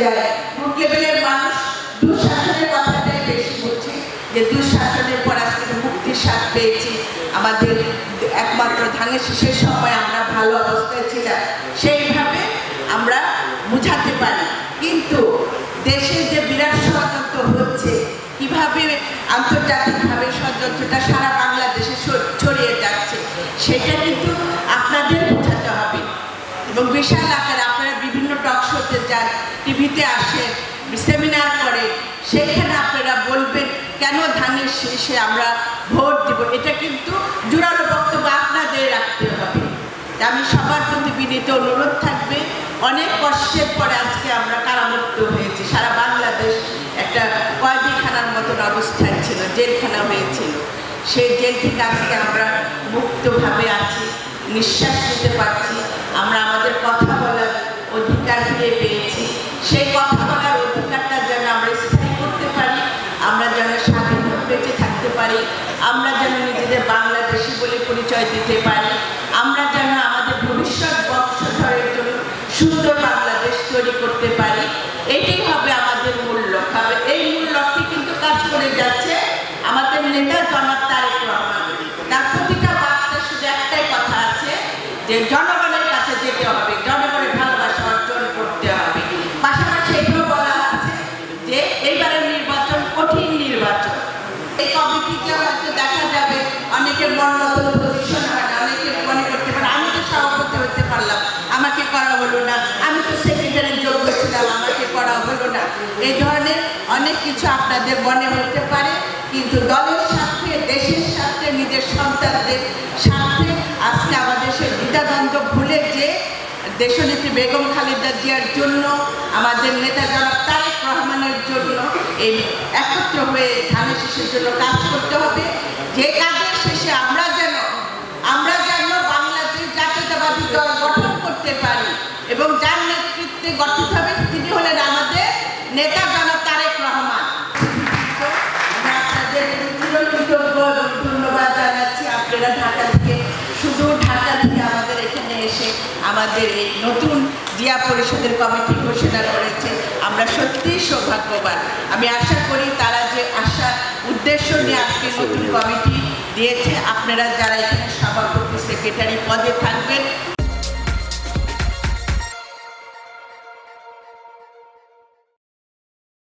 যায়। বুথ লেভেলের মানুষ দুঃশাসনের কথাটাই বেশি বলছে, যে দুঃশাসনের পর আজকে মুক্তির স্বাদ পেয়েছি। আমাদের একমাত্র ধানের শীষের সময় আমরা ভালো অবস্থায় ছিলাম, সেইভাবে আমরা বুঝাতে পারি। কিন্তু দেশে যে বিরাট ষড়যন্ত্র হচ্ছে, কিভাবে আন্তর্জাতিকভাবে ষড়যন্ত্রটা সারা বাংলাদেশে ছড়িয়ে যাচ্ছে, সেটা কিন্তু আপনাদের বোঝাতে হবে। এবং বিশাল আকারে আপনারা বিভিন্ন টক শোতে যান, টিভিতে আসেন, সেমিনার করেন, সেখানে আপনারা বলবেন কেন ধানের শীষে আমরা ভোট দেব। এটা কিন্তু জোরালো বক্তব্য আপনাদের রাখতে হবে। আমি সবার প্রতি বিনীত অনুরোধ থাকবে, অনেক কষ্টের পরে আজকে আমরা কারামুক্ত হয়েছি। সারা বাংলাদেশ একটা কয়েদিখানার মতন অবস্থায় ছিল, জেলখানা হয়েছিল। সেই জেল থেকে আজকে আমরা মুক্তভাবে আছি, নিঃশ্বাস নিতে পারছি। আমরা আমাদের কথা বলার অধিকার ফিরে পেয়েছি। সেই কথা বলার অধিকারটা যেন আমরা স্থায়ী করতে পারি, আমরা যেন স্বাধীনভাবে বেঁচে থাকতে পারি, আমরা যেন নিজেদের বাংলাদেশি বলে পরিচয় দিতে পারি, আমরা যেন আমাদের ভবিষ্যৎ বংশধরের জন্য সুন্দর বাংলাদেশ তৈরি করতে পারি। এটাই হবে আমাদের মূল লক্ষ্য। এই মূল লক্ষ্যে কিন্তু কাজ করে যাচ্ছে আমাদের নেতা জনাব তারেক রহমান। তার প্রতিটা বার্তা শুধু একটাই কথা আছে, যে জনগণের কাছে যেতে হবে, জনগণের ভালোবাসা অর্জন করতে হবে। পাশাপাশি এটাও বলা আছে যে এইবারের নির্বাচন কঠিন নির্বাচন। এই কমিটিতে হয়তো দেখা যাবে অনেকের মনমতো পজিশন হয় না, অনেকে মনে করতে পারে আমি তো সভাপতি হতে পারলাম, আমাকে করা হলো না, আমি তো সেক্রেটারির যোগ্য ছিলাম, আমাকে করা হলো না। এই ধরনের অনেক কিছু আপনাদের মনে হতে পারে, কিন্তু দলের স্বার্থে, দেশের স্বার্থে, নিজের সন্তানদের স্বার্থে আজকে আমাদের সেই দ্বিধাদ্বন্দ্ব ভুলে যে দেশনেত্রী বেগম খালেদা জিয়ার জন্য, আমাদের নেতা জনাব তারেক রহমানের জন্য এই একত্র হয়ে ধানের শীষের জন্য কাজ করতে হবে। যে কাজের শেষে আমরা যেন বাংলাদেশ জাতীয়তাবাদী দল গঠন করতে পারি, এবং যার নেতৃত্বে গঠিত হবে তিনি হলেন আমাদের নেতা জনাব তারেক রহমান। আপনাদের চিরকৃতজ্ঞ এবং ধন্যবাদ জানাচ্ছি। আপনারা ঢাকা থেকে, শুধু ঢাকা থেকে আমাদের এখানে এসে আমাদের এই নতুন জিয়া পরিষদের কমিটি ঘোষণা করেছে। আমরা সত্যিই সৌভাগ্যবান। আমি আশা করি তারা যে আশা উদ্দেশ্য নিয়ে আজকে নতুন কমিটি দিয়েছে, আপনারা যারা এখানে সভাপতি, সেক্রেটারি পদে থাকবেন,